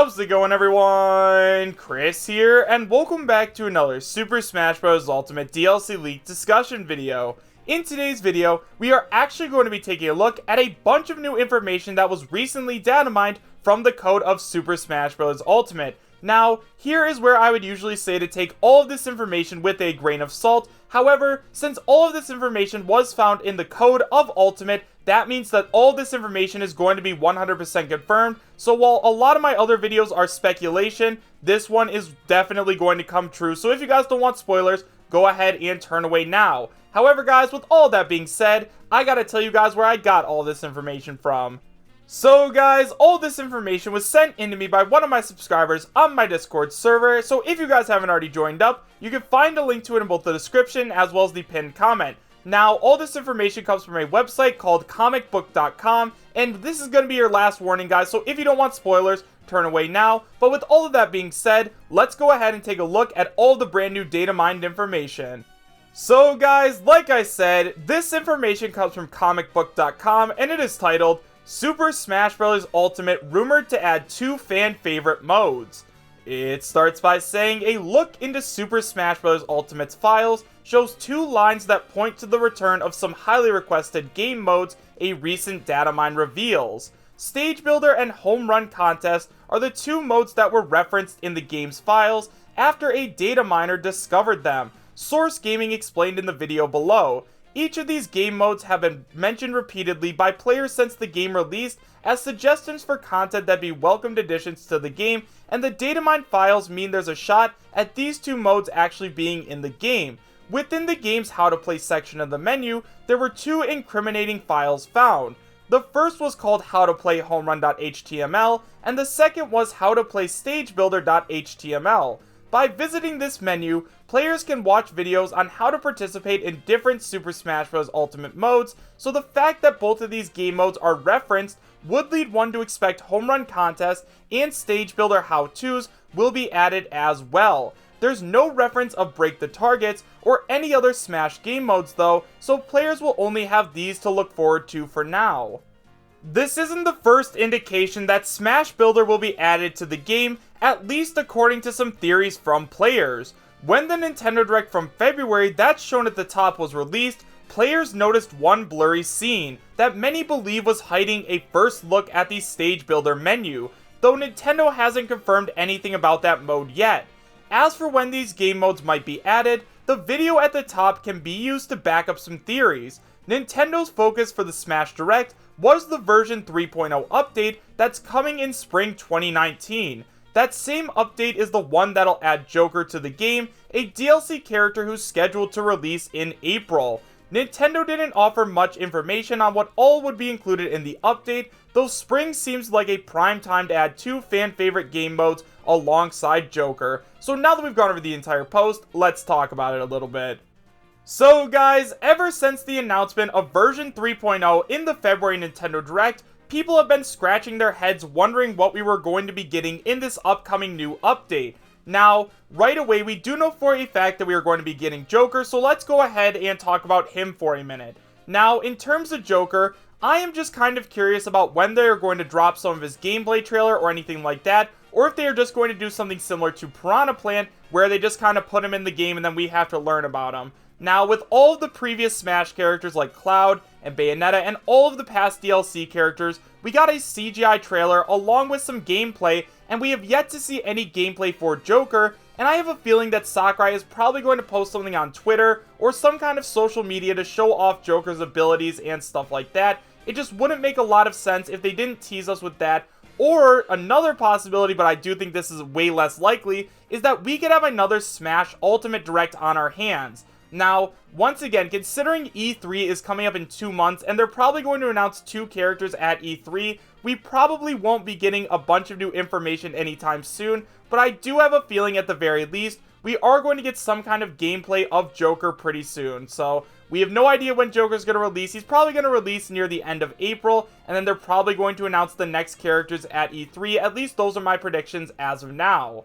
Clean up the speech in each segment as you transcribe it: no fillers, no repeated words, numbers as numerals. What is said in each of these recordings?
How's it going, everyone? Chris here, and welcome back to another Super Smash Bros. Ultimate DLC leak discussion video. In today's video, we are actually going to be taking a look at a bunch of new information that was recently data mined from the code of Super Smash Bros. Ultimate. Now, here is where I would usually say to take all of this information with a grain of salt. However, since all of this information was found in the code of Ultimate, that means that all of this information is going to be 100% confirmed. So while a lot of my other videos are speculation, this one is definitely going to come true. So if you guys don't want spoilers, go ahead and turn away now. However, guys, with all that being said, I gotta tell you guys where I got all this information from. So guys, all this information was sent in to me by one of my subscribers on my Discord server, so if you guys haven't already joined up, you can find a link to it in both the description as well as the pinned comment. Now, all this information comes from a website called comicbook.com, and this is going to be your last warning, guys, so if you don't want spoilers, turn away now. But with all of that being said, let's go ahead and take a look at all the brand new data mined information. So guys, like I said, this information comes from comicbook.com, and it is titled Super Smash Bros. Ultimate rumored to add 2 fan favorite modes. It starts by saying a look into Super Smash Bros. Ultimate's files shows 2 lines that point to the return of some highly requested game modes a recent data mine reveals. Stage Builder and Home Run Contest are the 2 modes that were referenced in the game's files after a data miner discovered them. Source Gaming explained in the video below. Each of these game modes have been mentioned repeatedly by players since the game released as suggestions for content that be welcomed additions to the game, and the datamine files mean there's a shot at these 2 modes actually being in the game. Within the game's how to play section of the menu, there were 2 incriminating files found. The first was called how to play homerun.html, and the second was how to play stagebuilder.html. By visiting this menu, players can watch videos on how to participate in different Super Smash Bros. Ultimate modes, so the fact that both of these game modes are referenced would lead one to expect Home Run Contest and Stage Builder how-tos will be added as well. There's no reference of Break the Targets or any other Smash game modes though, so players will only have these to look forward to for now. This isn't the first indication that Smash Builder will be added to the game, at least according to some theories from players. When the Nintendo Direct from February that's shown at the top was released, players noticed one blurry scene that many believe was hiding a first look at the Stage Builder menu, though Nintendo hasn't confirmed anything about that mode yet. As for when these game modes might be added, the video at the top can be used to back up some theories. Nintendo's focus for the Smash Direct was the version 3.0 update that's coming in spring 2019. That same update is the one that'll add Joker to the game, a DLC character who's scheduled to release in April. Nintendo didn't offer much information on what all would be included in the update, though spring seems like a prime time to add 2 fan favorite game modes alongside Joker. So now that we've gone over the entire post, let's talk about it a little bit. So guys, ever since the announcement of version 3.0 in the February Nintendo Direct, people have been scratching their heads wondering what we were going to be getting in this upcoming new update. Now, right away, we do know for a fact that we are going to be getting Joker, so let's go ahead and talk about him for a minute. Now, in terms of Joker, I am just kind of curious about when they are going to drop some of his gameplay trailer or anything like that, or if they are just going to do something similar to Piranha Plant, where they just kind of put him in the game and then we have to learn about him. Now, with all of the previous Smash characters like Cloud and Bayonetta and all of the past DLC characters, we got a CGI trailer along with some gameplay, and we have yet to see any gameplay for Joker, and I have a feeling that Sakurai is probably going to post something on Twitter or some kind of social media to show off Joker's abilities and stuff like that. It just wouldn't make a lot of sense if they didn't tease us with that. Or another possibility, but I do think this is way less likely, is that we could have another Smash Ultimate Direct on our hands. Now, once again, considering E3 is coming up in 2 months, and they're probably going to announce 2 characters at E3, we probably won't be getting a bunch of new information anytime soon, but I do have a feeling at the very least, we are going to get some kind of gameplay of Joker pretty soon. So, we have no idea when Joker's going to release. He's probably going to release near the end of April, and then they're probably going to announce the next characters at E3. At least those are my predictions as of now.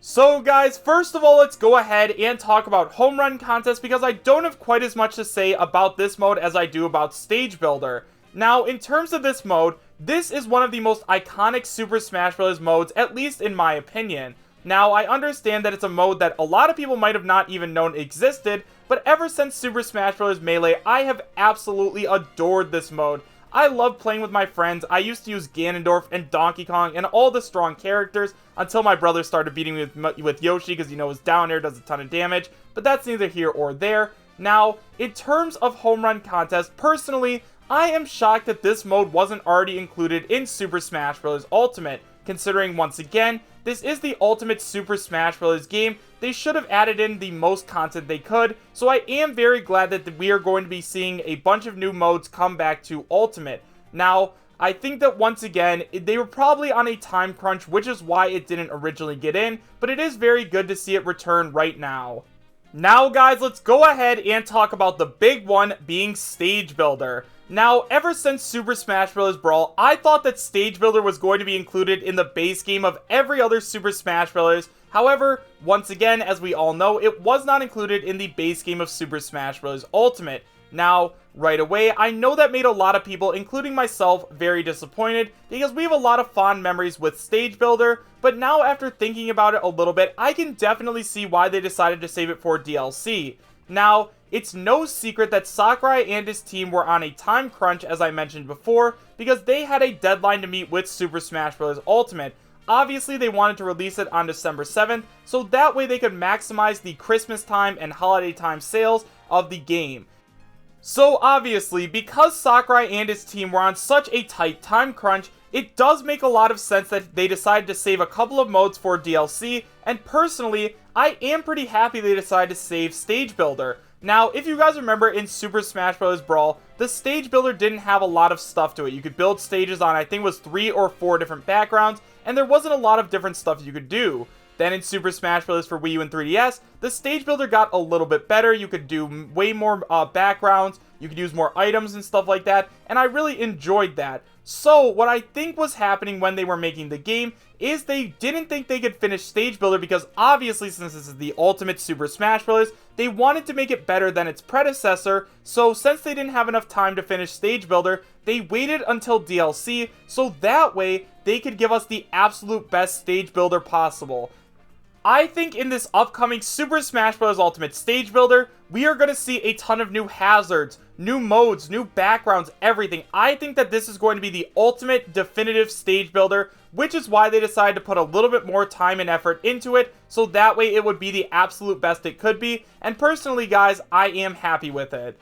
So guys, first of all, let's go ahead and talk about Home Run Contest because I don't have quite as much to say about this mode as I do about Stage Builder. Now, in terms of this mode, This is one of the most iconic Super Smash Bros. Modes, at least in my opinion. Now, I understand that it's a mode that a lot of people might have not even known existed, but ever since Super Smash Bros. Melee, I have absolutely adored this mode. I love playing with my friends. I used to use Ganondorf and Donkey Kong and all the strong characters until my brother started beating me with Yoshi because, you know, his down air does a ton of damage, but that's neither here or there. Now, in terms of home run contest, personally, I am shocked that this mode wasn't already included in Super Smash Bros. Ultimate, considering, once again, this is the ultimate Super Smash Bros. Game. They should have added in the most content they could, so I am very glad that we are going to be seeing a bunch of new modes come back to Ultimate. Now, I think that once again, they were probably on a time crunch, which is why it didn't originally get in, but it is very good to see it return right now. Now guys, let's go ahead and talk about the big one, being Stage Builder. Now, ever since Super Smash Bros. Brawl, I thought that Stage Builder was going to be included in the base game of every other Super Smash Bros. However, once again, as we all know, it was not included in the base game of Super Smash Bros. Ultimate. Now, right away, I know that made a lot of people, including myself, very disappointed, because we have a lot of fond memories with Stage Builder, but now after thinking about it a little bit, I can definitely see why they decided to save it for DLC. Now, it's no secret that Sakurai and his team were on a time crunch, as I mentioned before, because they had a deadline to meet with Super Smash Bros. Ultimate. Obviously, they wanted to release it on December 7th, so that way they could maximize the Christmas time and holiday time sales of the game. So obviously, because Sakurai and his team were on such a tight time crunch, it does make a lot of sense that they decided to save a couple of modes for DLC, and personally, I am pretty happy they decided to save Stage Builder. Now, if you guys remember in Super Smash Bros. Brawl, the Stage Builder didn't have a lot of stuff to it. You could build stages on, I think it was 3 or 4 different backgrounds, and there wasn't a lot of different stuff you could do. Then in Super Smash Bros. For Wii U and 3DS, the Stage Builder got a little bit better. You could do way more backgrounds, you could use more items and stuff like that, and I really enjoyed that. So, what I think was happening when they were making the game is they didn't think they could finish Stage Builder because obviously, since this is the ultimate Super Smash Bros., they wanted to make it better than its predecessor, so since they didn't have enough time to finish Stage Builder, they waited until DLC, so that way, they could give us the absolute best Stage Builder possible. I think in this upcoming Super Smash Bros. Ultimate Stage Builder, we are going to see a ton of new hazards, new modes, new backgrounds, everything. I think that this is going to be the ultimate definitive Stage Builder, which is why they decided to put a little bit more time and effort into it, so that way it would be the absolute best it could be, and personally guys, I am happy with it.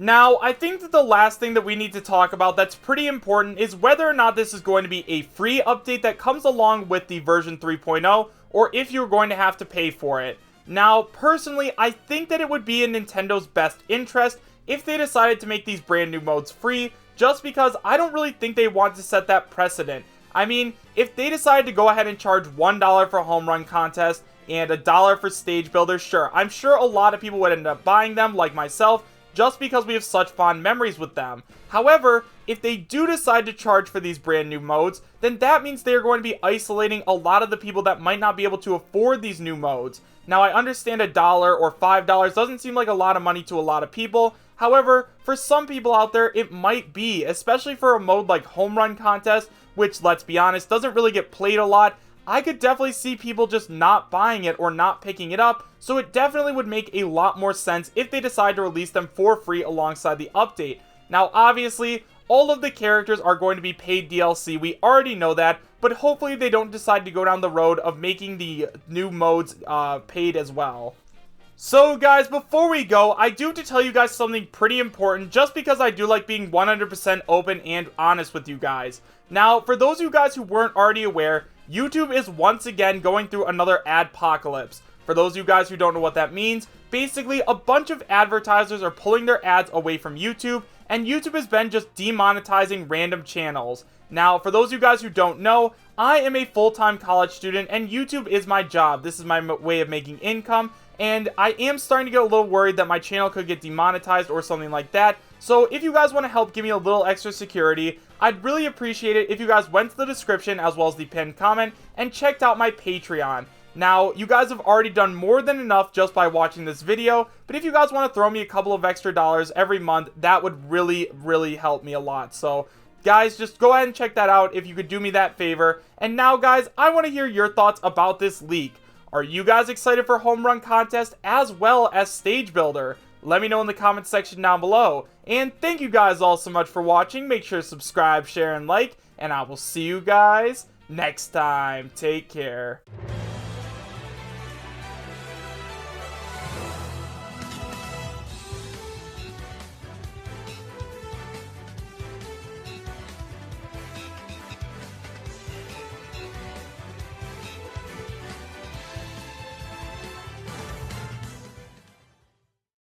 Now, I think that the last thing that we need to talk about that's pretty important is whether or not this is going to be a free update that comes along with the version 3.0, or if you're going to have to pay for it. Now, personally, I think that it would be in Nintendo's best interest if they decided to make these brand new modes free, just because I don't really think they want to set that precedent. I mean, if they decided to go ahead and charge $1 for Home Run Contest and $1 for Stage Builder, sure, I'm sure a lot of people would end up buying them, like myself, just because we have such fond memories with them. However, if they do decide to charge for these brand new modes, then that means they're going to be isolating a lot of the people that might not be able to afford these new modes. Now, I understand $1 or $5 doesn't seem like a lot of money to a lot of people. However, for some people out there, it might be, especially for a mode like Home Run Contest, which, let's be honest, doesn't really get played a lot. I could definitely see people just not buying it or not picking it up, so it definitely would make a lot more sense if they decide to release them for free alongside the update. Now, obviously, all of the characters are going to be paid DLC, we already know that, but hopefully they don't decide to go down the road of making the new modes paid as well. So guys, before we go, I do have to tell you guys something pretty important, just because I do like being 100% open and honest with you guys. Now, for those of you guys who weren't already aware, YouTube is once again going through another adpocalypse. For those of you guys who don't know what that means, basically a bunch of advertisers are pulling their ads away from YouTube, and YouTube has been just demonetizing random channels. Now, for those of you guys who don't know, I am a full-time college student, and YouTube is my job. This is my way of making income, and I am starting to get a little worried that my channel could get demonetized or something like that. So if you guys want to help give me a little extra security, I'd really appreciate it if you guys went to the description as well as the pinned comment and checked out my Patreon. Now, you guys have already done more than enough just by watching this video, but if you guys want to throw me a couple of extra dollars every month, that would really, really help me a lot. So guys, just go ahead and check that out if you could do me that favor. And now, guys, I want to hear your thoughts about this leak. Are you guys excited for Home Run Contest as well as Stage Builder? Let me know in the comment section down below. And thank you guys all so much for watching. Make sure to subscribe, share, and like. And I will see you guys next time. Take care.